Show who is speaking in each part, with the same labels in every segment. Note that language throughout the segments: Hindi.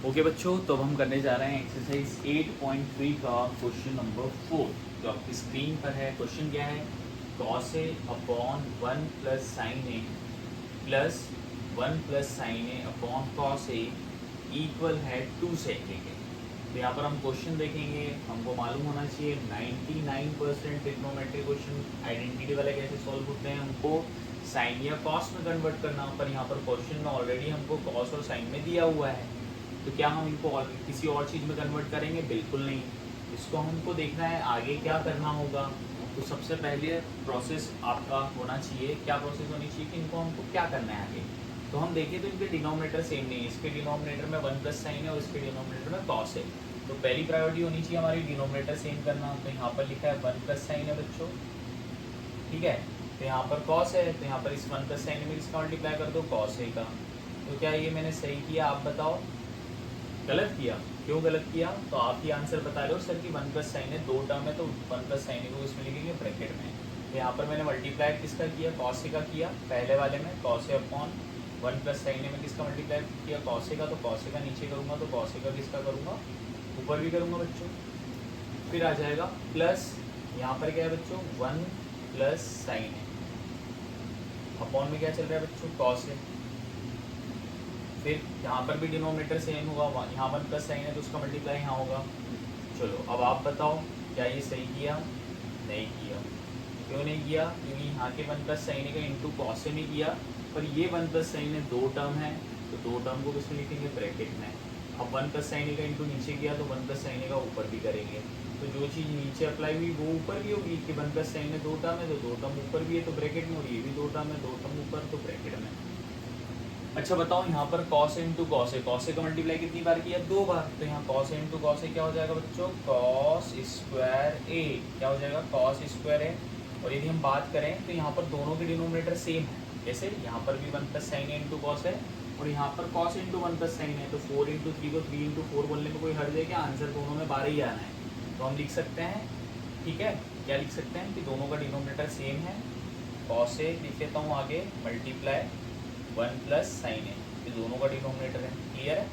Speaker 1: ओके बच्चों, तो अब हम करने जा रहे हैं एक्सरसाइज 8.3 का क्वेश्चन नंबर 4 जो आपकी स्क्रीन पर है। क्वेश्चन क्या है? Cos A upon 1 plus sign A plus 1 plus sign A upon cos A equal है 2 सेकेंड। तो यहाँ पर हम क्वेश्चन देखेंगे, हमको मालूम होना चाहिए 99% ट्रिग्नोमेट्री क्वेश्चन आइडेंटिटी वाले कैसे सॉल्व होते हैं। हमको साइन या कॉस में कन्वर्ट करना, पर यहाँ पर क्वेश्चन में ऑलरेडी हमको कॉस और साइन में दिया हुआ है, तो क्या हम इनको और किसी और चीज़ में कन्वर्ट करेंगे? बिल्कुल नहीं। इसको हमको देखना है आगे क्या करना होगा। तो सबसे पहले प्रोसेस आपका होना चाहिए, क्या प्रोसेस होनी चाहिए कि इनको हमको क्या करना है आगे। तो हम देखें तो इनके डिनोमिनेटर सेम नहीं है, इसके डिनोमिनेटर में 1 प्लस साइन है और इसके डिनोमिनेटर में कॉस है। तो पहली प्रायोरिटी होनी चाहिए हमारी डिनोमिनेटर सेम करना। तो यहाँ पर लिखा है 1 प्लस साइन है बच्चों, ठीक है। तो यहाँ पर कॉस है, तो यहाँ पर इस 1 प्लस साइन में इसका मल्टीप्लाई कर दो कॉस ए का। तो क्या ये मैंने सही किया? आप बताओ। गलत किया? क्यों गलत किया? तो आप ही आंसर बता रहे हो सर कि 1 प्लस साइन है, 2 टर्म है, तो 1 प्लस साइन को इसमें लिखेंगे ब्रैकेट में। तो यहाँ पर मैंने मल्टीप्लाई किसका किया? कॉस ए का किया। पहले वाले में cos A upon 1 plus sign में किसका मल्टीप्लाई किया? कॉस ए का। तो कॉस ए का नीचे करूँगा तो कॉस ए का किसका करूँगा? ऊपर भी करूँगा बच्चों। फिर आ जाएगा प्लस, यहाँ पर क्या है बच्चों? 1 प्लस साइन है, अपॉन में क्या चल रहा है बच्चों? Cos A. फिर यहाँ पर भी डिनोमिनेटर सेम होगा, यहाँ 1 प्लस साइन है तो उसका मल्टीप्लाई यहाँ होगा। चलो अब आप बताओ, क्या ये सही किया? नहीं किया। क्यों नहीं किया? क्योंकि यहाँ के 1 प्लस साइन का इंटू कॉस में किया, पर ये 1 प्लस साइन है 2 टर्म है, तो 2 टर्म को किसमें लिखेंगे? ब्रैकेट में। अब 1 प्लस साइन का इंटू नीचे किया तो 1 प्लस साइन का ऊपर भी करेंगे। तो जो चीज़ नीचे अप्लाई हुई वो ऊपर भी होगी कि 1 प्लस साइन में 2 टर्म है तो 2 टर्म ऊपर भी है तो ब्रैकेट में, और ये भी 2 टर्म है, 2 टर्म ऊपर तो ब्रैकेट में। अच्छा बताओ, यहाँ पर कॉस इंटू कॉस है, कॉस का मल्टीप्लाई कितनी बार किया? 2 बार। तो यहाँ कॉस इंटू कॉस क्या हो जाएगा बच्चों? कॉस स्क्वायर ए। क्या हो जाएगा? कॉस स्क्वायर ए। और यदि हम बात करें तो यहाँ पर दोनों के डिनोमिनेटर सेम है। जैसे यहाँ पर भी 1 प्लस साइन इंटू कॉस है और यहाँ पर कॉस इंटू 1 प्लस साइन है, तो 4 इंटू 3 को 3 इंटू 4 बोलने में कोई हर्ज है क्या? आंसर दोनों में 12 ही आना है। तो हम लिख सकते हैं, ठीक है, क्या लिख सकते हैं कि दोनों का डिनोमिनेटर सेम है। कॉस ए लिख लेता हूँ आगे, मल्टीप्लाई 1 प्लस साइन ए, ये दोनों का डिनोमिनेटर है। क्लियर है?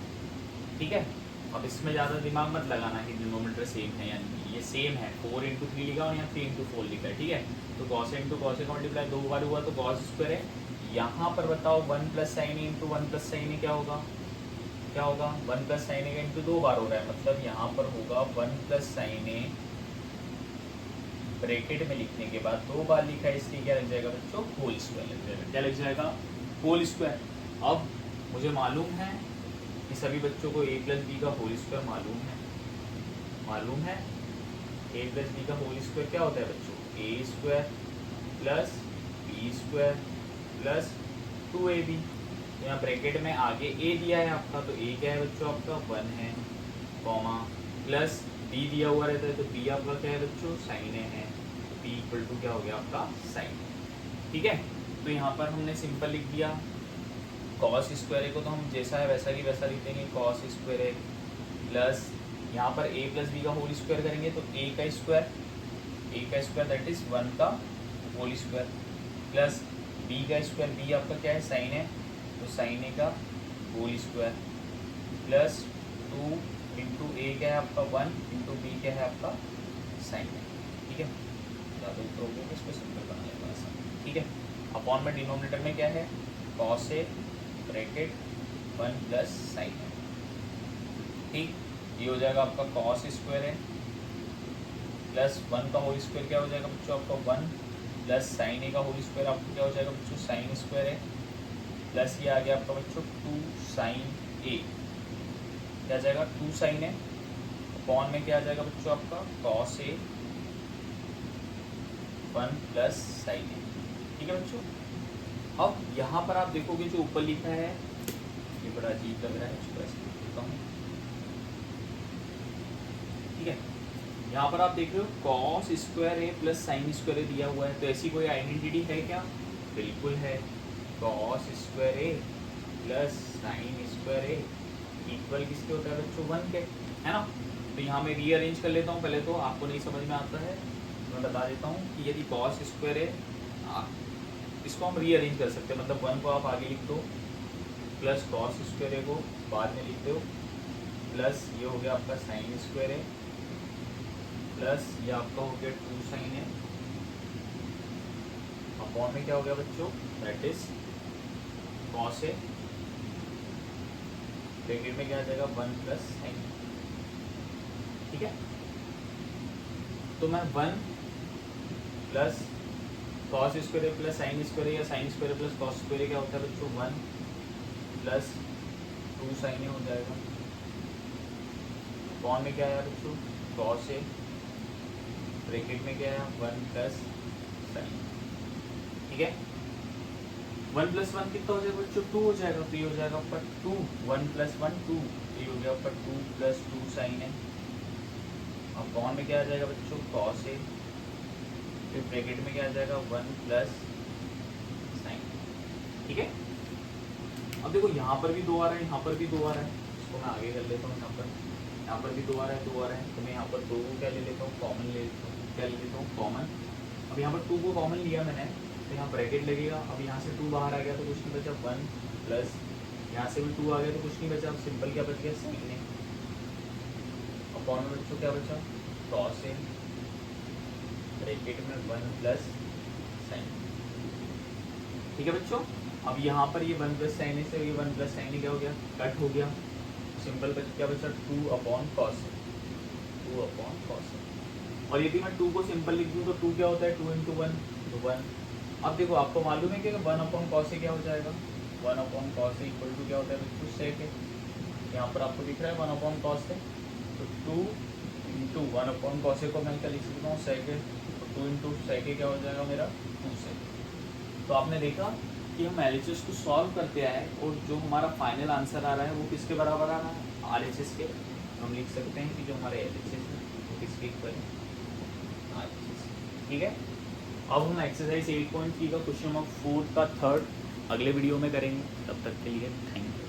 Speaker 1: ठीक है। अब इसमें ज़्यादा दिमाग मत लगाना कि डिनोमिनेटर सेम है, यानी ये सेम है। 4 इंटू 3 लिखा और यहाँ 3 इंटू 4 लिखा है, ठीक है। तो कॉस इंटू कॉस का मल्टीप्लाई 2 बार हुआ तो कॉस स्क्वायर है। यहाँ पर बताओ 1 plus sine into 1 plus sign क्या होगा? क्या होगा? 1 प्लस साइन का इंटू 2 बार हो रहा है, मतलब यहाँ पर होगा 1 प्लस साइन ए ब्रैकेट में लिखने के बाद 2 बार लिखा है, इसलिए क्या लग जाएगा बच्चों? होल स्क्वायर लग जाएगा। क्या लग जाएगा? Whole square. अब मुझे मालूम है कि सभी बच्चों को a प्लस बी का होल स्क्वायर मालूम है। मालूम है a प्लस बी का होल स्क्वायर क्या होता है बच्चों? A square plus B square plus 2ab। तो यहाँ ब्रैकेट में आगे a दिया है आपका, तो a क्या है बच्चों? आपका 1 है, कॉमा प्लस b दिया हुआ रहता है, तो b आपका क्या है बच्चों? साइन है। तो b इक्वल टू क्या हो गया आपका? साइन। ठीक है। तो यहाँ पर हमने सिंपल लिख दिया कॉस स्क्वायर को, तो हम जैसा है वैसा की वैसा लिख देंगे, कॉस स्क्वायर प्लस यहाँ पर a प्लस बी का होल स्क्वायर करेंगे तो a का स्क्वायर दैट इज 1 का होल स्क्वायर प्लस b का स्क्वायर, b आपका क्या है? साइन है, तो साइन a का होल स्क्वायर प्लस 2 इंटू ए क्या है आपका? 1 इंटू बी क्या है आपका? साइन है। ठीक है, ज़्यादा ऊपर हो गया तो इसको सिंपल बना लेगा ऐसा, ठीक है। अपॉन में डिनोमिनेटर में क्या है? Cos A bracket 1 plus sign है, ठीक। ये हो जाएगा आपका कॉस स्क्वायर है प्लस 1 का होल स्क्वायर क्या हो जाएगा बच्चों? आपका 1 प्लस साइन ए का होल स्क्वायर आपको क्या हो जाएगा बच्चों? साइन स्क्वायर है प्लस ये आ गया आपका बच्चों 2 साइन ए, क्या आ जाएगा? 2 साइन है। अपॉन में क्या आ जाएगा बच्चों? आपका कॉस ए 1 प्लस साइन ए, ठीक है बच्चों। अब यहाँ पर आप देखोगे जो ऊपर लिखा है ये बड़ा अजीब लग रहा है, इसको ऐसे लिख देता हूँ, ठीक है। यहाँ पर आप देख रहे हो कॉस स्क्वायर ए प्लस साइन स्क्वायर ए दिया हुआ है, तो ऐसी कोई आइडेंटिटी है क्या? बिल्कुल है। कॉस स्क्वायर ए प्लस साइन स्क्वायर ए इक्वल किसके होता है बच्चों? 1 के, है ना। तो यहाँ मैं रीअरेंज कर लेता हूँ पहले, तो आपको नहीं समझ में आता है मैं बता देता हूँ कि यदि कॉस स्क्वायर है, इसको हम रीअरेंज कर सकते हैं, मतलब 1 को आप आगे लिख दो प्लस कॉस स्क्वायर को बाद में लिख दो प्लस ये हो गया आपका साइन स्क्वायर है प्लस ये आपका हो गया 2 साइन है अपॉन में क्या हो गया बच्चों दैट इज कॉस है ब्रैकेट में क्या आ जाएगा 1 प्लस साइन। ठीक है, तो मैं 1 plus cos square plus sine square या sine square plus cos square क्या होता है बच्चों 1 प्लस 2 साइन हो जाएगा अपॉन में क्या आया बच्चों कॉस है ब्रैकेट में क्या है 1 प्लस साइन। ठीक है, 1 प्लस 1 कितना हो जाएगा बच्चों 2 हो जाएगा, तो ये हो जाएगा ऊपर 2 1 प्लस 1 2, ये हो गया ऊपर 2 प्लस 2 साइन है अपॉन में क्या आ जाएगा बच्चों कॉस है फिर ब्रैकेट में क्या आ जाएगा 1 प्लस साइन। ठीक है, अब देखो यहाँ पर भी 2 आ रहा है यहाँ पर भी 2 आ रहा है, इसको मैं आगे कर लेता हूँ। यहाँ पर भी 2 आ रहा है 2 आ रहा है, तो मैं यहाँ पर 2 को क्या ले लेता हूँ कॉमन ले लेता हूँ, क्या ले लेता हूँ कॉमन। अब यहाँ पर 2 को कॉमन लिया मैंने तो यहाँ ब्रैकेट लगेगा, अब यहाँ से 2 बाहर आ गया तो कुछ नहीं बचा 1 प्लस यहाँ से भी 2 आ गया तो कुछ नहीं बचा, अब सिंपल क्या बच गया साइन है अपॉन में बच्चों क्या बचा कॉस है ब्रैकेट में 1 प्लस साइन। ठीक है बच्चों, अब यहाँ पर ये 1 प्लस साइन से ये 1 प्लस साइन क्या हो गया कट हो गया, सिंपल क्या बचा 2 अपॉन कॉस 2 अपॉन कॉस। और यदि मैं 2 को सिंपल लिख दूँ तो 2 क्या होता है 2 इंटू 1 तो 1। अब देखो आपको मालूम है कि 1 अपॉन कॉस से क्या हो जाएगा 1 अपॉन कॉस से इक्वल टू क्या होता है बच्चों सेक है, यहाँ पर आपको दिख रहा है 1 अपॉन कॉस से, तो 2 इंटू 1 अपॉन कॉस से को मैं क्या लिख सकता हूँ सेक है, तो 2 इंटू सेक क्या हो जाएगा मेरा 2 सेक। तो आपने देखा कि हम LHS को सॉल्व करते आए और जो हमारा फाइनल आंसर आ रहा है वो किसके बराबर आ रहा है RHS के। हम लिख सकते हैं कि जो हमारे LHS है वो किसके इक्वल है RHS। ठीक है, अब हम एक्सरसाइज 8.3 का क्वेश्चन नंबर 4 का थर्ड अगले वीडियो में करेंगे, तब तक के लिए थैंक यू।